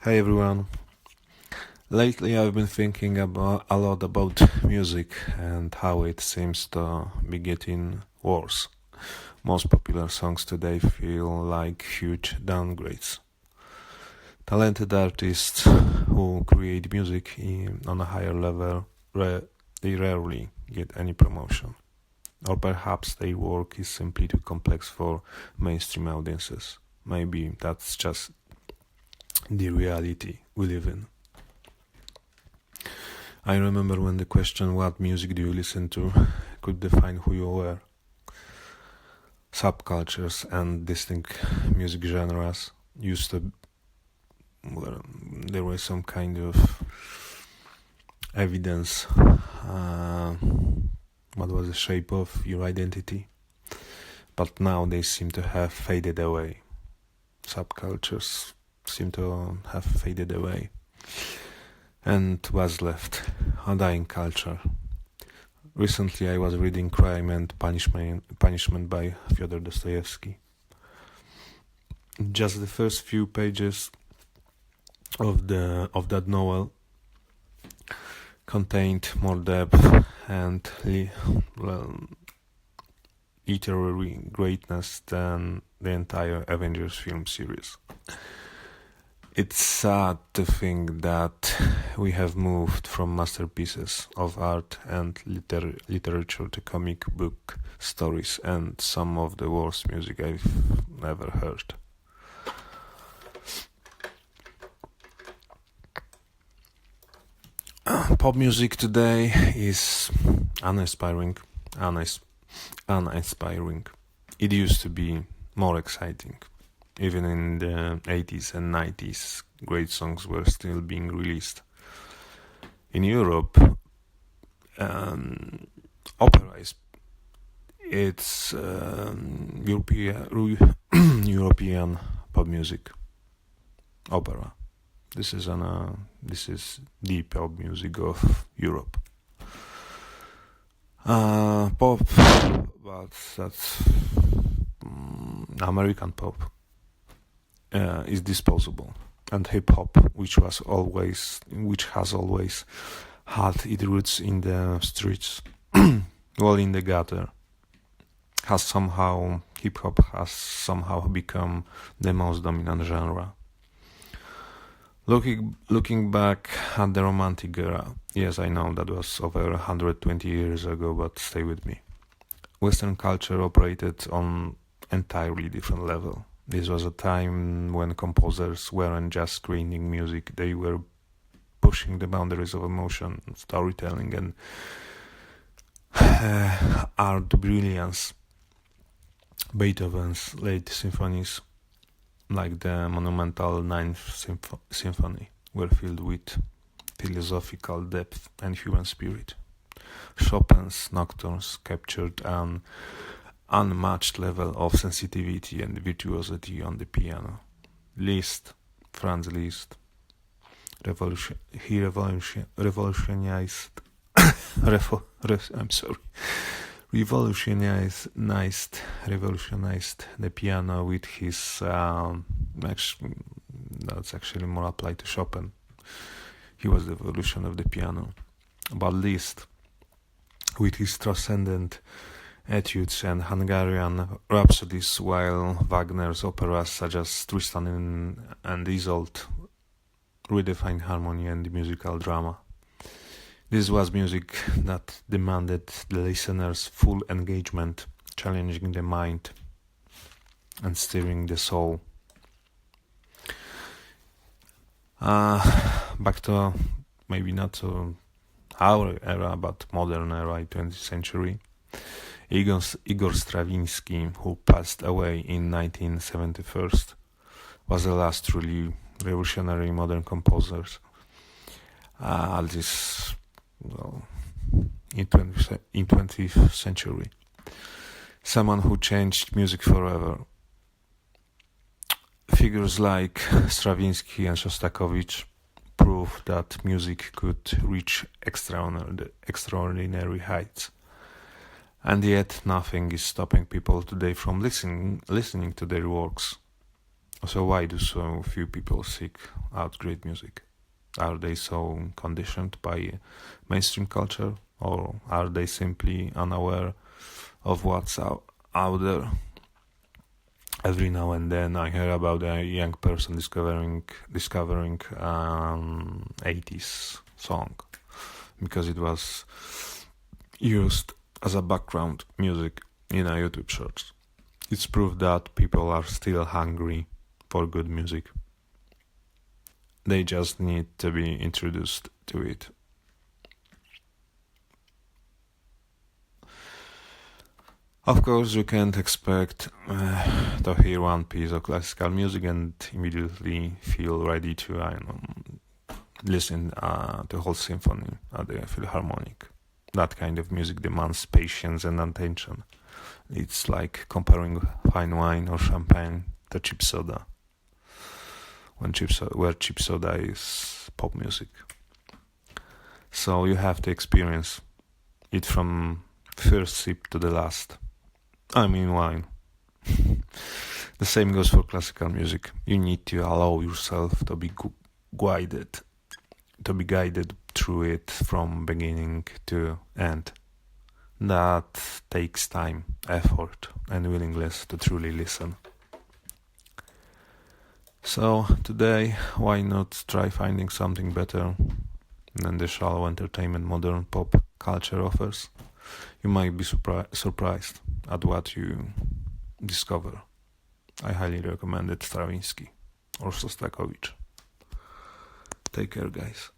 Hey everyone. Lately I've been thinking a lot about music and how it seems to be getting worse. Most popular songs today feel like huge downgrades. Talented artists who create music on a higher level, they rarely get any promotion. Or perhaps their work is simply too complex for mainstream audiences. Maybe that's just the reality we live in. I remember when the question, what music do you listen to, could define who you were. Subcultures and distinct music genres used to, well, there was some kind of evidence what was the shape of your identity, but now they seem to have faded away. Subcultures seem to have faded away, and was left a dying culture. Recently I was reading Crime and Punishment by Fyodor Dostoevsky. Just the first few pages of that novel contained more depth and literary greatness than the entire Avengers film series. It's sad to think that we have moved from masterpieces of art and literature to comic book stories and some of the worst music I've ever heard. Pop music today is uninspiring. It used to be more exciting. Even in the 80s and 90s, great songs were still being released. In Europe, opera it's European pop music. Opera. This is the pop music of Europe. Pop, but that's American pop. Is disposable, and hip hop, which has always had its roots in the streets, well, in the gutter, hip hop has somehow become the most dominant genre. Looking back at the Romantic era, yes, I know that was over 120 years ago, but stay with me. Western culture operated on entirely different level. This was a time when composers weren't just creating music, they were pushing the boundaries of emotion, storytelling, and art brilliance. Beethoven's late symphonies, like the monumental Ninth Symphony, were filled with philosophical depth and human spirit. Chopin's nocturnes captured an unmatched level of sensitivity and virtuosity on the piano. Franz Liszt, revolutionized the piano with his that's actually more applied to Chopin. He was the evolution of the piano. But Liszt, with his transcendent etudes and Hungarian rhapsodies, while Wagner's operas such as Tristan and Isolde redefined harmony and musical drama. This was music that demanded the listener's full engagement, challenging the mind and stirring the soul. Back to maybe not to our era, but modern era, 20th century. Igor Stravinsky, who passed away in 1971, was the last truly revolutionary modern composer. In 20th century. Someone who changed music forever. Figures like Stravinsky and Shostakovich prove that music could reach extraordinary heights. And yet nothing is stopping people today from listening to their works. So why do so few people seek out great music? Are they so conditioned by mainstream culture, or are they simply unaware of what's out there? Every now and then I hear about a young person discovering 80s song because it was used as a background music in a YouTube search. It's proof that people are still hungry for good music. They just need to be introduced to it. Of course, you can't expect to hear one piece of classical music and immediately feel ready to listen to the whole symphony at the Philharmonic. That kind of music demands patience and attention. It's like comparing fine wine or champagne to cheap soda, where cheap soda is pop music. So you have to experience it from first sip to the last. I mean wine. The same goes for classical music. You need to allow yourself to be guided through it from beginning to end. That takes time, effort, and willingness to truly listen. So today, why not try finding something better than the shallow entertainment modern pop culture offers? You might be surprised at what you discover. I highly recommend it, Stravinsky or Shostakovich. Take care, guys.